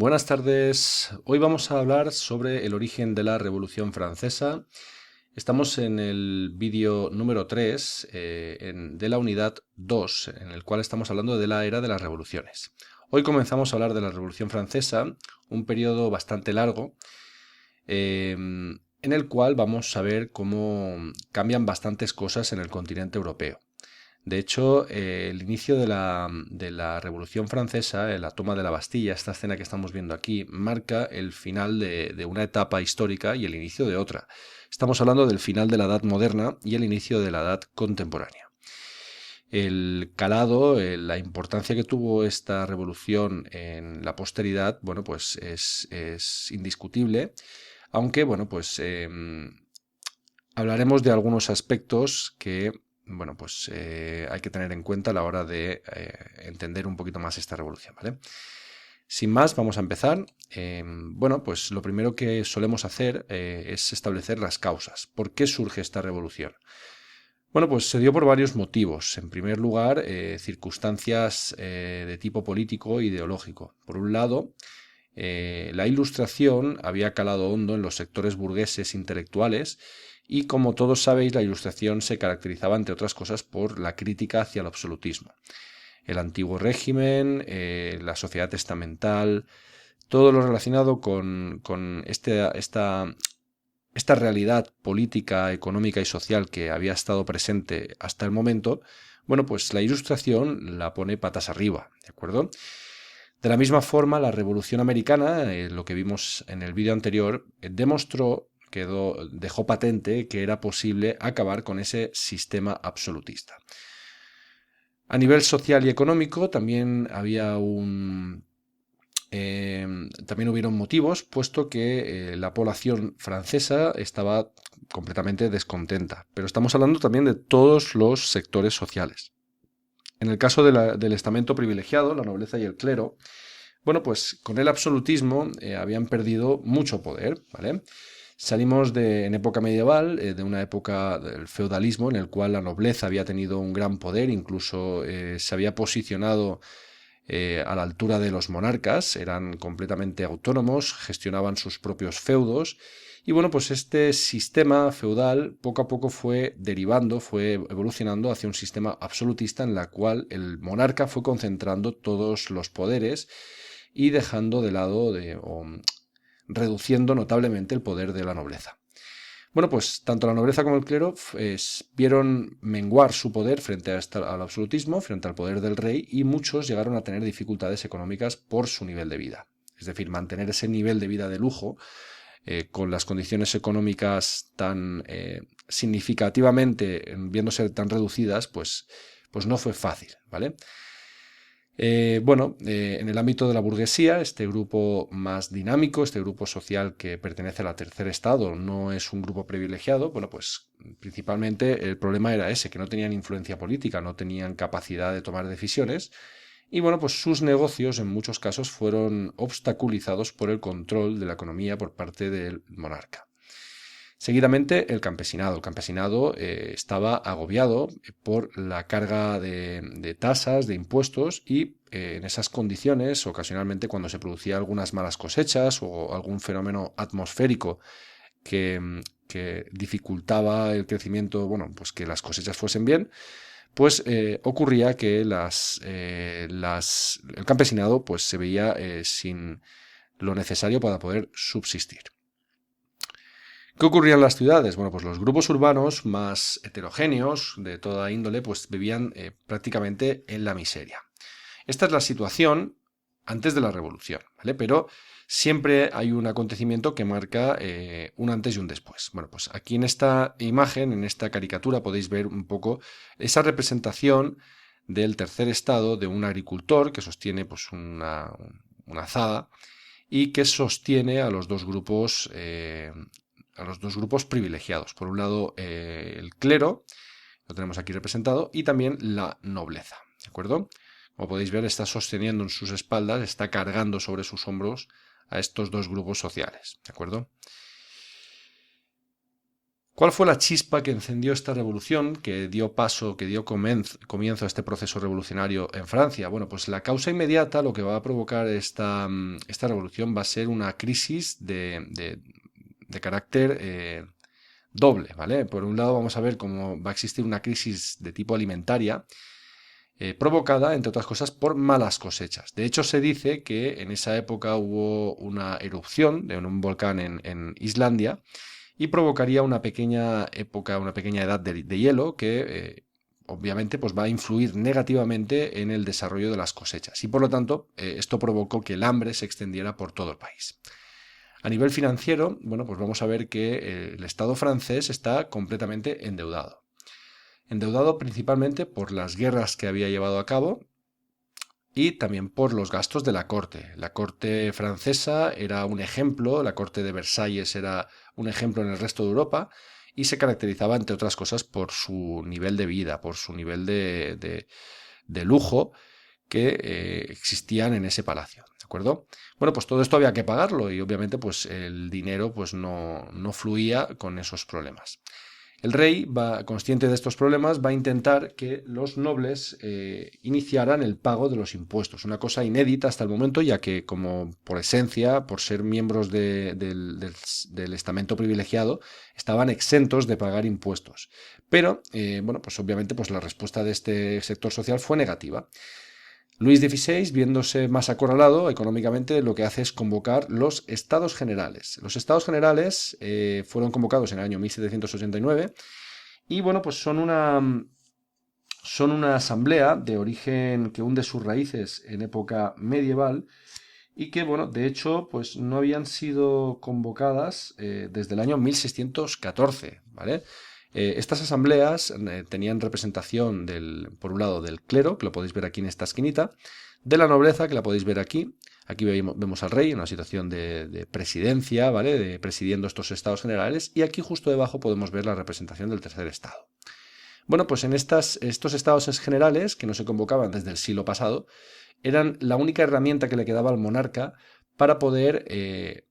Buenas tardes. Hoy vamos a hablar sobre el origen de la Revolución Francesa. Estamos en el vídeo número 3 de la unidad 2, en el cual estamos hablando de la era de las revoluciones. Hoy comenzamos a hablar de la Revolución Francesa, un periodo bastante largo, en el cual vamos a ver cómo cambian bastantes cosas en el continente europeo. De hecho, el inicio de la Revolución Francesa, la toma de la Bastilla, esta escena que estamos viendo aquí, marca el final de una etapa histórica y el inicio de otra. Estamos hablando del final de la Edad Moderna y el inicio de la Edad Contemporánea. El calado, la importancia que tuvo esta revolución en la posteridad, bueno, pues es indiscutible, aunque, bueno, pues hablaremos de algunos aspectos que, bueno, pues hay que tener en cuenta a la hora de entender un poquito más esta revolución, ¿vale? Sin más, vamos a empezar. Bueno, pues lo primero que solemos hacer es establecer las causas. ¿Por qué surge esta revolución? Bueno, pues se dio por varios motivos. En primer lugar, circunstancias de tipo político e ideológico. Por un lado, la Ilustración había calado hondo en los sectores burgueses intelectuales y, como todos sabéis, la Ilustración se caracterizaba, entre otras cosas, por la crítica hacia el absolutismo. El antiguo régimen, la sociedad estamental, todo lo relacionado con esta realidad política, económica y social que había estado presente hasta el momento, bueno, pues la Ilustración la pone patas arriba, ¿de acuerdo? De la misma forma, la Revolución Americana, lo que vimos en el vídeo anterior, dejó patente que era posible acabar con ese sistema absolutista. A nivel social y económico también también hubieron motivos, puesto que la población francesa estaba completamente descontenta. Pero estamos hablando también de todos los sectores sociales. En el caso del estamento privilegiado, la nobleza y el clero, bueno, pues con el absolutismo habían perdido mucho poder, ¿vale? Salimos en época medieval, de una época del feudalismo en el cual la nobleza había tenido un gran poder, incluso se había posicionado a la altura de los monarcas, eran completamente autónomos, gestionaban sus propios feudos. Y bueno, pues este sistema feudal poco a poco fue derivando, fue evolucionando hacia un sistema absolutista en la cual el monarca fue concentrando todos los poderes y dejando de lado o reduciendo notablemente el poder de la nobleza. Bueno, pues tanto la nobleza como el clero vieron menguar su poder frente al absolutismo, frente al poder del rey, y muchos llegaron a tener dificultades económicas por su nivel de vida. Es decir, mantener ese nivel de vida de lujo con las condiciones económicas tan significativamente viéndose tan reducidas, pues no fue fácil, ¿vale? En el ámbito de la burguesía, este grupo más dinámico, este grupo social que pertenece al tercer estado, no es un grupo privilegiado. Bueno, pues principalmente el problema era ese, que no tenían influencia política, no tenían capacidad de tomar decisiones. Y bueno, pues sus negocios en muchos casos fueron obstaculizados por el control de la economía por parte del monarca. Seguidamente, el campesinado. El campesinado estaba agobiado por la carga de tasas, de impuestos, y en esas condiciones, ocasionalmente cuando se producían algunas malas cosechas o algún fenómeno atmosférico que dificultaba el crecimiento, bueno, pues que las cosechas fuesen bien, pues ocurría que el campesinado pues se veía sin lo necesario para poder subsistir. ¿Qué ocurría en las ciudades? Bueno, pues los grupos urbanos más heterogéneos de toda índole pues vivían prácticamente en la miseria. Esta es la situación antes de la revolución, ¿vale? Pero siempre hay un acontecimiento que marca un antes y un después. Bueno, pues aquí en esta imagen, en esta caricatura, podéis ver un poco esa representación del tercer estado de un agricultor que sostiene pues una azada y que sostiene a los dos grupos privilegiados. Por un lado, el clero, lo tenemos aquí representado, y también la nobleza, ¿de acuerdo? Como podéis ver, está sosteniendo en sus espaldas, está cargando sobre sus hombros a estos dos grupos sociales, ¿de acuerdo? ¿Cuál fue la chispa que encendió esta revolución, que dio paso, que dio comienzo a este proceso revolucionario en Francia? Bueno, pues la causa inmediata, lo que va a provocar esta revolución va a ser una crisis de carácter doble, ¿vale? Por un lado vamos a ver cómo va a existir una crisis de tipo alimentaria, provocada, entre otras cosas, por malas cosechas. De hecho, se dice que en esa época hubo una erupción de un volcán en Islandia y provocaría una pequeña época, una pequeña edad de hielo que obviamente pues va a influir negativamente en el desarrollo de las cosechas y por lo tanto esto provocó que el hambre se extendiera por todo el país. A nivel financiero, bueno, pues vamos a ver que el Estado francés está completamente endeudado. Endeudado principalmente por las guerras que había llevado a cabo y también por los gastos de la corte. La corte francesa era un ejemplo, la corte de Versalles era un ejemplo en el resto de Europa y se caracterizaba, entre otras cosas, por su nivel de vida, por su nivel de lujo que existían en ese palacio, ¿de acuerdo? Bueno, pues todo esto había que pagarlo y obviamente pues el dinero pues no fluía con esos problemas. El rey, consciente de estos problemas, va a intentar que los nobles iniciaran el pago de los impuestos, una cosa inédita hasta el momento, ya que como por esencia, por ser miembros del estamento privilegiado, estaban exentos de pagar impuestos. Pero, bueno, pues obviamente pues la respuesta de este sector social fue negativa. Luis XVI, viéndose más acorralado económicamente, lo que hace es convocar los Estados Generales. Los Estados Generales fueron convocados en el año 1789 y bueno, pues son una asamblea de origen que hunde sus raíces en época medieval y que, bueno, de hecho, pues no habían sido convocadas desde el año 1614, ¿vale? Estas asambleas tenían representación por un lado, del clero, que lo podéis ver aquí en esta esquinita, de la nobleza, que la podéis ver aquí. Aquí vemos al rey en una situación de presidencia, ¿vale? Presidiendo estos estados generales, y aquí justo debajo podemos ver la representación del tercer estado. Bueno, pues en estos estados generales, que no se convocaban desde el siglo pasado, eran la única herramienta que le quedaba al monarca para poder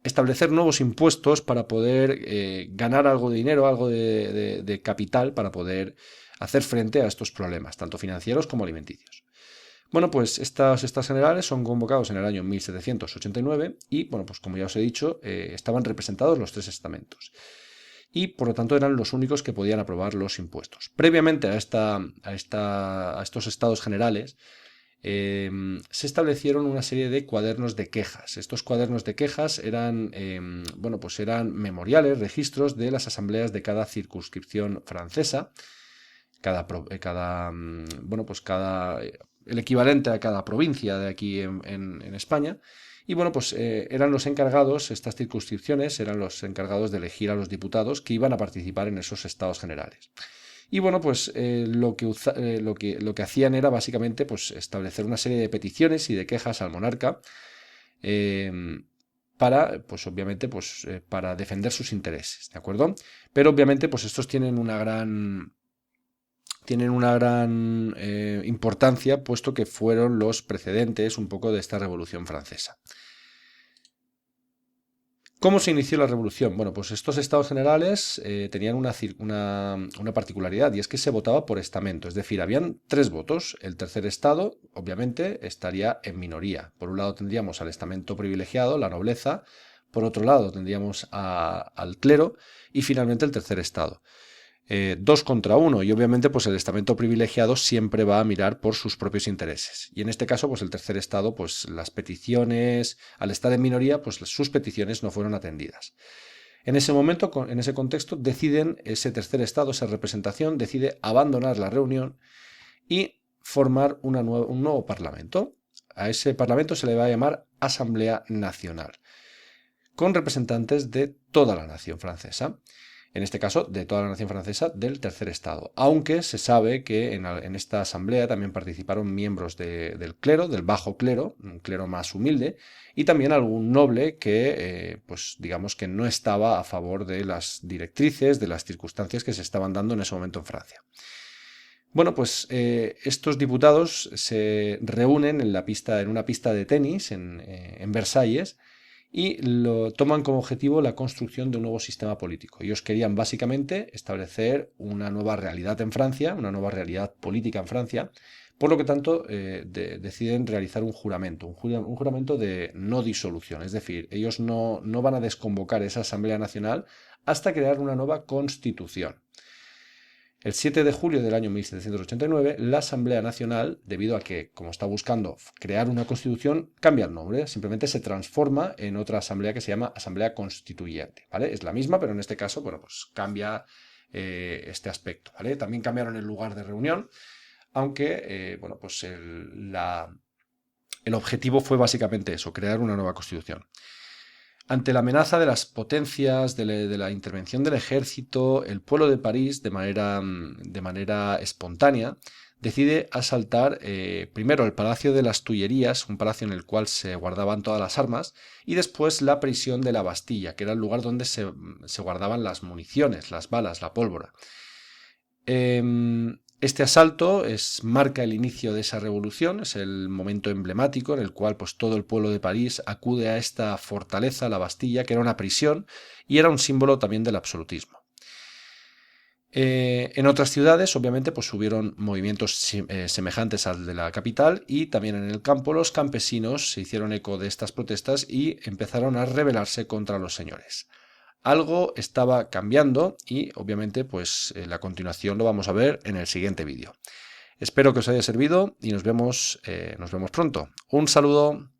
establecer nuevos impuestos, para poder ganar algo de dinero, algo de capital, para poder hacer frente a estos problemas, tanto financieros como alimenticios. Bueno, pues estas generales son convocados en el año 1789 y, bueno, pues como ya os he dicho, estaban representados los tres estamentos y por lo tanto eran los únicos que podían aprobar los impuestos. Previamente a estos estados generales se establecieron una serie de cuadernos de quejas. Estos cuadernos de quejas eran, bueno, pues eran memoriales, registros de las asambleas de cada circunscripción francesa, bueno, pues el equivalente a cada provincia de aquí en España. Y bueno, pues eran los encargados, estas circunscripciones eran los encargados de elegir a los diputados que iban a participar en esos estados generales. Y bueno, pues lo que hacían era básicamente pues, establecer una serie de peticiones y de quejas al monarca para, pues obviamente, pues, para defender sus intereses, ¿de acuerdo? Pero obviamente, pues estos tienen una gran importancia, puesto que fueron los precedentes un poco de esta Revolución Francesa. ¿Cómo se inició la revolución? Bueno, pues estos estados generales tenían una particularidad y es que se votaba por estamento, es decir, habían 3 votos. El tercer estado, obviamente, estaría en minoría. Por un lado tendríamos al estamento privilegiado, la nobleza, por otro lado tendríamos al clero y finalmente el tercer estado. 2 contra 1 y obviamente pues el estamento privilegiado siempre va a mirar por sus propios intereses y en este caso pues el tercer estado pues las peticiones, al estar en minoría pues sus peticiones no fueron atendidas. En ese momento, en ese contexto, ese tercer estado, esa representación decide abandonar la reunión y formar un nuevo parlamento. A ese parlamento se le va a llamar Asamblea Nacional, con representantes de toda la nación francesa. En este caso, de toda la nación francesa del tercer estado, aunque se sabe que en esta asamblea también participaron miembros del clero, del bajo clero, un clero más humilde, y también algún noble que, pues digamos que no estaba a favor de las directrices, de las circunstancias que se estaban dando en ese momento en Francia. Bueno, pues estos diputados se reúnen en una pista de tenis en Versalles, y lo toman como objetivo la construcción de un nuevo sistema político. Ellos querían básicamente establecer una nueva realidad en Francia, una nueva realidad política en Francia, por lo que tanto deciden realizar un juramento de no disolución. Es decir, ellos no van a desconvocar esa Asamblea Nacional hasta crear una nueva constitución. El 7 de julio del año 1789, la Asamblea Nacional, debido a que, como está buscando crear una constitución, cambia el nombre, simplemente se transforma en otra asamblea que se llama Asamblea Constituyente, ¿vale? Es la misma, pero en este caso, bueno, pues cambia este aspecto, ¿vale? También cambiaron el lugar de reunión, aunque, bueno, pues el objetivo fue básicamente eso, crear una nueva constitución. Ante la amenaza de las potencias, de la intervención del ejército, el pueblo de París, de manera espontánea, decide asaltar primero el Palacio de las Tullerías, un palacio en el cual se guardaban todas las armas, y después la prisión de la Bastilla, que era el lugar donde se guardaban las municiones, las balas, la pólvora. Este asalto marca el inicio de esa revolución, es el momento emblemático en el cual pues, todo el pueblo de París acude a esta fortaleza, la Bastilla, que era una prisión y era un símbolo también del absolutismo. En otras ciudades, obviamente, pues hubieron movimientos semejantes al de la capital, y también en el campo los campesinos se hicieron eco de estas protestas y empezaron a rebelarse contra los señores. Algo estaba cambiando y obviamente pues la continuación lo vamos a ver en el siguiente vídeo. Espero que os haya servido y nos vemos pronto. Un saludo.